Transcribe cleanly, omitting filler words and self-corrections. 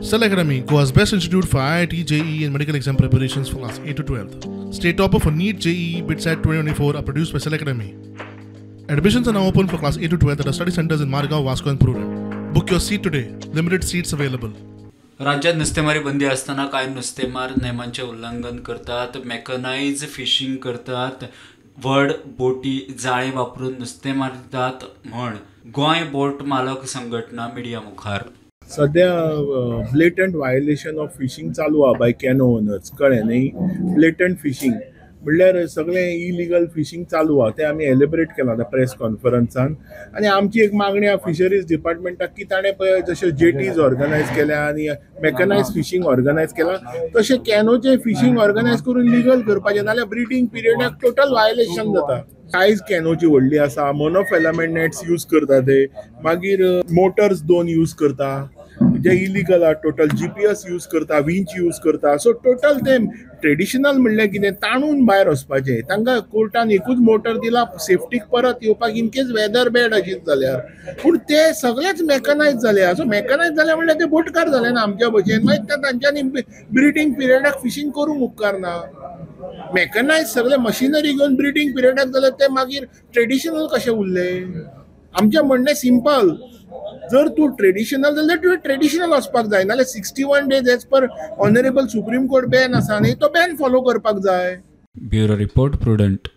Cell Academy, Goa's best institute for IIT, JEE and medical exam preparations for class 8 to 12th. State topper for NEET, JEE, BITSAT 2024 are produced by Cell Academy. Admissions are now open for class 8 to 12th at our study centers in Margao, Vasco and Purun. Book your seat today. Limited seats available. राज्यात नुस्तेमारी बंदी असताना काय नुस्तेमार नियमांचे उल्लंघन करतात, mechanise fishing करतात, व्हड बोटी जाळे वापरून नुस्तें मारतात म्हण गोंय बोट मालक संघटना मिडिया मुखार. सध्या ब्लेटंट वायोलेशन ऑफ फिशिंग चालू आहा बाय कॅनो ओनर्स, कळ्ळें न्ही. ब्लेटंट फिशिंग म्हणल्यार सगळें इलिगल फिशिंग चालू आहा तें आमी एलिबरेट केलां आतां प्रेस कॉन्फरन्सान. आनी आमची एक मागणी आहा फिशरीज डिपार्टमेंटाक की ताणें पळय जशे जेटीज ऑर्गनायज केल्या आनी मेकनायज फिशिंग ऑर्गनायज केलां तशें कॅनोचें फिशिंग ऑर्गनायज करून लिगल करपाचें, नाल्यार ब्रिडींग पिरियडाक टोटल वायोलेशन जाता. सायज कॅनोची व्हडली आसा, मोनोफिलामेंट नेट्स यूज करता ते, मागीर मोटर्स 2 यूज करता जे इलिगल आहा, टोटल GPS यूज करता, विंच यूज करता. सो टोटल ते ट्रेडिशनल म्हणल्यार कितें ताणून भायर वचपाचें. तांकां कोर्टान एकूच मोटर दिला सेफ्टीक परत येवपाक इन केस वेदर बॅड अशीच जाल्यार. पूण ते सगळेच मेकनायज जाले. सो मेकनायज जाले म्हणल्यार ते बोटकार जाले ना आमच्या भशेन. मागीर तांच्यांनी ब्रिडींग पिरियडाक फिशींग करूंक उपकार ना. मेकनायज सगळे मशिनरी घेवन ब्रिडींग पिरियडाक जाल्यार ते मागीर ट्रेडिशनल कशें उरले. आमचें म्हणणें सिंपल, जर तूं ट्रेडिशनल जाल्यार तुवें ट्रेडिशनल वचपाक जाय, नाल्यार 61 days as per honourable supreme court ban आसा न्ही, तो बॅन फॉलो करपाक जाय. Bureau report prudent.